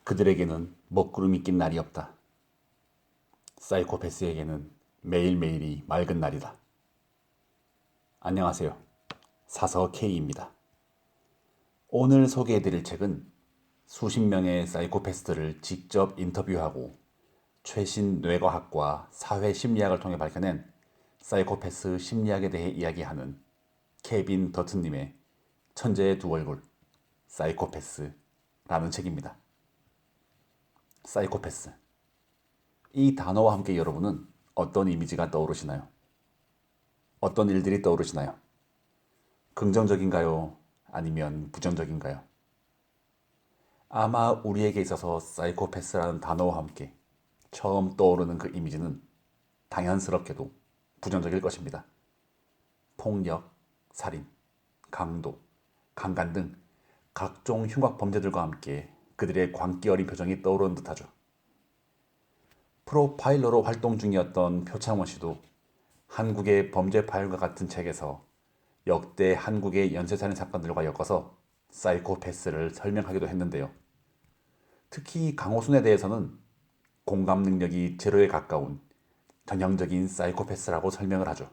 그들에게는 먹구름이 낀 날이 없다. 사이코패스에게는 매일매일이 맑은 날이다. 안녕하세요. 사서 K입니다. 오늘 소개해드릴 책은 수십 명의 사이코패스들을 직접 인터뷰하고 최신 뇌과학과 사회심리학을 통해 밝혀낸 사이코패스 심리학에 대해 이야기하는 케빈 더튼님의 천재의 두 얼굴, 사이코패스라는 책입니다. 사이코패스. 이 단어와 함께 여러분은 어떤 이미지가 떠오르시나요? 어떤 일들이 떠오르시나요? 긍정적인가요? 아니면 부정적인가요? 아마 우리에게 있어서 사이코패스라는 단어와 함께 처음 떠오르는 그 이미지는 당연스럽게도 부정적일 것입니다. 폭력, 살인, 강도, 강간 등 각종 흉악 범죄들과 함께 그들의 광기 어린 표정이 떠오르는 듯하죠. 프로파일러로 활동 중이었던 표창원 씨도 한국의 범죄 파일과 같은 책에서 역대 한국의 연쇄살인 사건들과 엮어서 사이코패스를 설명하기도 했는데요. 특히 강호순에 대해서는 공감 능력이 제로에 가까운 전형적인 사이코패스라고 설명을 하죠.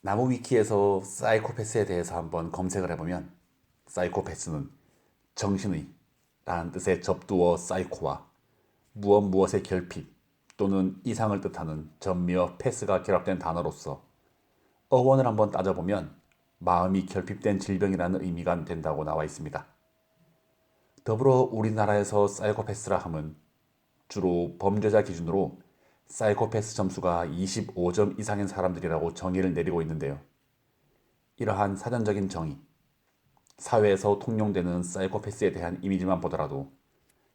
나무위키에서 사이코패스에 대해서 한번 검색을 해보면 사이코패스는 정신의 라는 뜻의 접두어 사이코와 무엇의 결핍 또는 이상을 뜻하는 전미어 패스가 결합된 단어로서 어원을 한번 따져보면 마음이 결핍된 질병이라는 의미가 된다고 나와 있습니다. 더불어 우리나라에서 사이코패스라 함은 주로 범죄자 기준으로 사이코패스 점수가 25점 이상인 사람들이라고 정의를 내리고 있는데요. 이러한 사전적인 정의, 사회에서 통용되는 사이코패스에 대한 이미지만 보더라도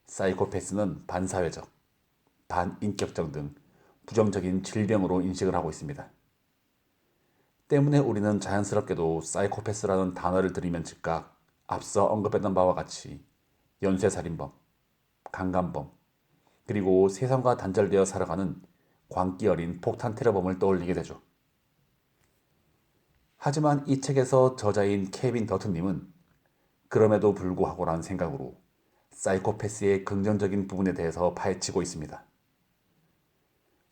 사이코패스는 반사회적, 반인격적 등 부정적인 질병으로 인식을 하고 있습니다. 때문에 우리는 자연스럽게도 사이코패스라는 단어를 들으면 즉각 앞서 언급했던 바와 같이 연쇄살인범, 강간범, 그리고 세상과 단절되어 살아가는 광기 어린 폭탄 테러범을 떠올리게 되죠. 하지만 이 책에서 저자인 케빈 더튼님은 그럼에도 불구하고라는 생각으로 사이코패스의 긍정적인 부분에 대해서 파헤치고 있습니다.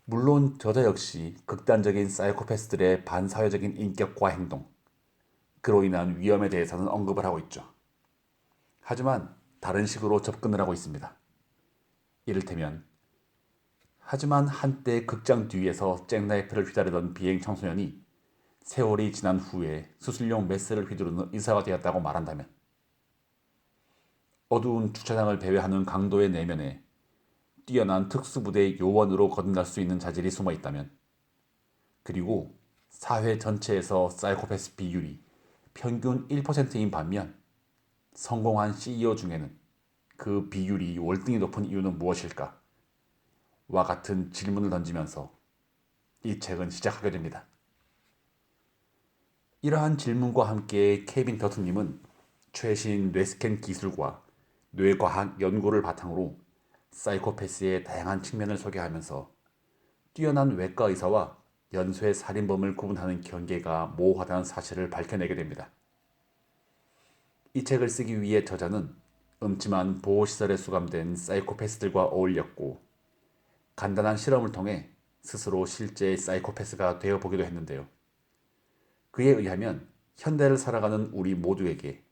물론 저자 역시 극단적인 사이코패스들의 반사회적인 인격과 행동, 그로 인한 위험에 대해서는 언급을 하고 있죠. 하지만 다른 식으로 접근을 하고 있습니다. 이를테면 하지만 한때 극장 뒤에서 잭나이프를 휘두르던 비행 청소년이 세월이 지난 후에 수술용 메스를 휘두르는 의사가 되었다고 말한다면, 어두운 주차장을 배회하는 강도의 내면에 뛰어난 특수부대 요원으로 거듭날 수 있는 자질이 숨어 있다면, 그리고 사회 전체에서 사이코패스 비율이 평균 1%인 반면 성공한 CEO 중에는 그 비율이 월등히 높은 이유는 무엇일까? 와 같은 질문을 던지면서 이 책은 시작하게 됩니다. 이러한 질문과 함께 케빈 더튼님은 최신 뇌스캔 기술과 뇌과학 연구를 바탕으로 사이코패스의 다양한 측면을 소개하면서 뛰어난 외과 의사와 연쇄 살인범을 구분하는 경계가 모호하다는 사실을 밝혀내게 됩니다. 이 책을 쓰기 위해 저자는 음침한 보호시설에 수감된 사이코패스들과 어울렸고 간단한 실험을 통해 스스로 실제 사이코패스가 되어보기도 했는데요. 그에 의하면 현대를 살아가는 우리 모두에게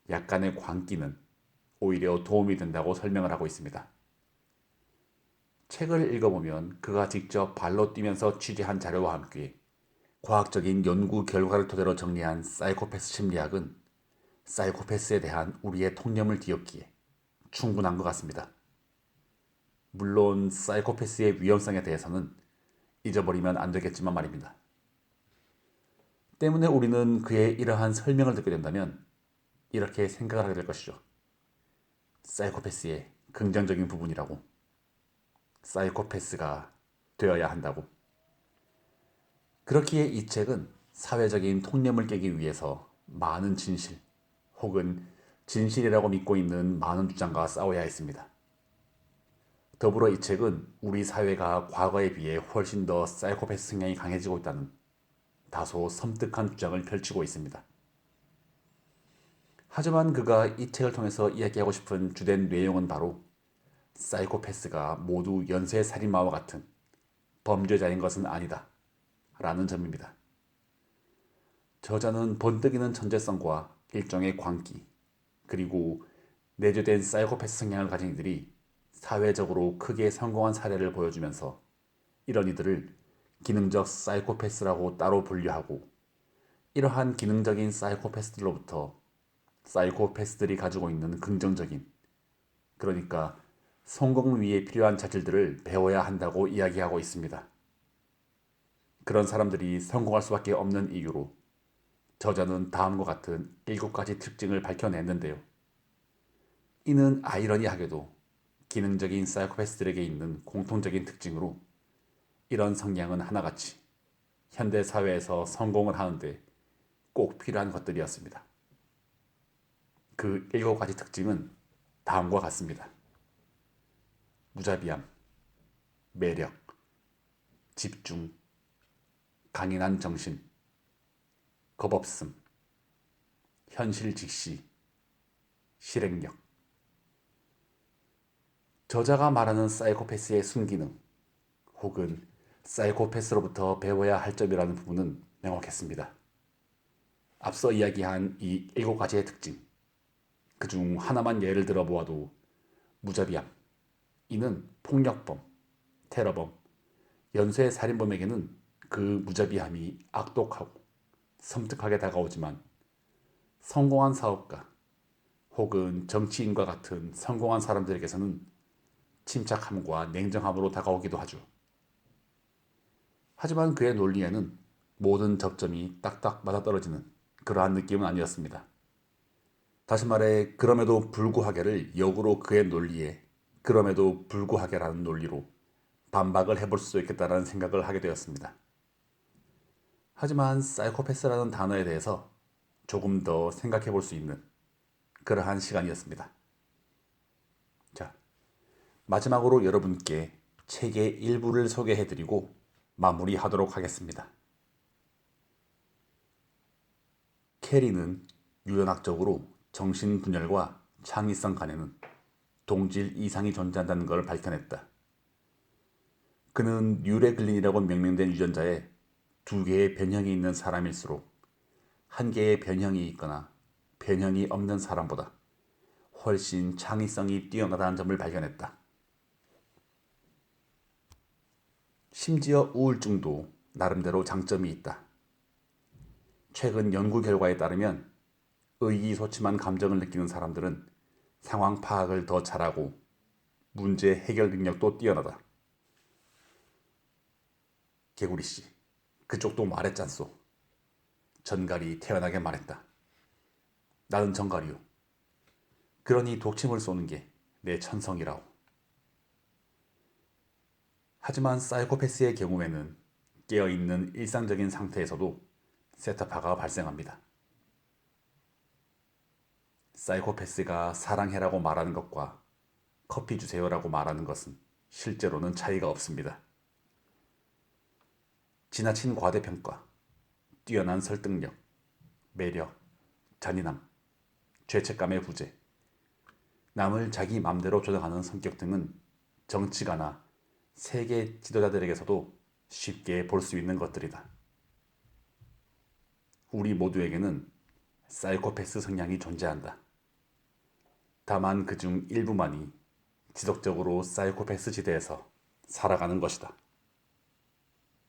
약간의 광기는 오히려 도움이 된다고 설명을 하고 있습니다. 책을 읽어보면 그가 직접 발로 뛰면서 취재한 자료와 함께 과학적인 연구 결과를 토대로 정리한 사이코패스 심리학은 사이코패스에 대한 우리의 통념을 뒤엎기에 충분한 것 같습니다. 물론 사이코패스의 위험성에 대해서는 잊어버리면 안 되겠지만 말입니다. 때문에 우리는 그의 이러한 설명을 듣게 된다면 이렇게 생각을 하게 될 것이죠. 사이코패스의 긍정적인 부분이라고. 사이코패스가 되어야 한다고. 그렇기에 이 책은 사회적인 통념을 깨기 위해서 많은 진실 혹은 진실이라고 믿고 있는 많은 주장과 싸워야 했습니다. 더불어 이 책은 우리 사회가 과거에 비해 훨씬 더 사이코패스 성향이 강해지고 있다는 다소 섬뜩한 주장을 펼치고 있습니다. 하지만 그가 이 책을 통해서 이야기하고 싶은 주된 내용은 바로 사이코패스가 모두 연쇄살인마와 같은 범죄자인 것은 아니다 라는 점입니다. 저자는 번뜩이는 천재성과 일종의 광기, 그리고 내재된 사이코패스 성향을 가진 이들이 사회적으로 크게 성공한 사례를 보여주면서 이런 이들을 기능적 사이코패스라고 따로 분류하고, 이러한 기능적인 사이코패스들로부터 사이코패스들이 가지고 있는 긍정적인, 그러니까 성공을 위해 필요한 자질들을 배워야 한다고 이야기하고 있습니다. 그런 사람들이 성공할 수밖에 없는 이유로 저자는 다음과 같은 7가지 특징을 밝혀냈는데요. 이는 아이러니하게도 기능적인 사이코패스들에게 있는 공통적인 특징으로 이런 성향은 하나같이 현대 사회에서 성공을 하는데 꼭 필요한 것들이었습니다. 그 7가지 특징은 다음과 같습니다. 무자비함, 매력, 집중, 강인한 정신, 겁없음, 현실 직시, 실행력. 저자가 말하는 사이코패스의 순기능 혹은 사이코패스로부터 배워야 할 점이라는 부분은 명확했습니다. 앞서 이야기한 이 7가지의 특징, 그중 하나만 예를 들어 보아도 무자비함, 이는 폭력범, 테러범, 연쇄살인범에게는 그 무자비함이 악독하고 섬뜩하게 다가오지만 성공한 사업가 혹은 정치인과 같은 성공한 사람들에게서는 침착함과 냉정함으로 다가오기도 하죠. 하지만 그의 논리에는 모든 접점이 딱딱 맞아떨어지는 그러한 느낌은 아니었습니다. 다시 말해 그럼에도 불구하게를 역으로 그의 논리에 그럼에도 불구하게라는 논리로 반박을 해볼 수도 있겠다라는 생각을 하게 되었습니다. 하지만 사이코패스라는 단어에 대해서 조금 더 생각해 볼 수 있는 그러한 시간이었습니다. 자, 마지막으로 여러분께 책의 일부를 소개해 드리고 마무리하도록 하겠습니다. 캐리는 유연학적으로 정신분열과 창의성 간에는 동질 이상이 존재한다는 걸 밝혀냈다. 그는 뉴레글린이라고 명명된 유전자에 2개의 변형이 있는 사람일수록 1개의 변형이 있거나 변형이 없는 사람보다 훨씬 창의성이 뛰어나다는 점을 발견했다. 심지어 우울증도 나름대로 장점이 있다. 최근 연구 결과에 따르면 의기소침한 감정을 느끼는 사람들은 상황 파악을 더 잘하고 문제 해결 능력도 뛰어나다. 개구리씨, 그쪽도 말했잖소. 전갈이 태연하게 말했다. 나는 전갈이요. 그러니 독침을 쏘는 게 내 천성이라오. 하지만 사이코패스의 경우에는 깨어있는 일상적인 상태에서도 세타파가 발생합니다. 사이코패스가 사랑해라고 말하는 것과 커피 주세요라고 말하는 것은 실제로는 차이가 없습니다. 지나친 과대평가, 뛰어난 설득력, 매력, 잔인함, 죄책감의 부재, 남을 자기 맘대로 조정하는 성격 등은 정치가나 세계 지도자들에게서도 쉽게 볼 수 있는 것들이다. 우리 모두에게는 사이코패스 성향이 존재한다. 다만 그중 일부만이 지속적으로 사이코패스 지대에서 살아가는 것이다.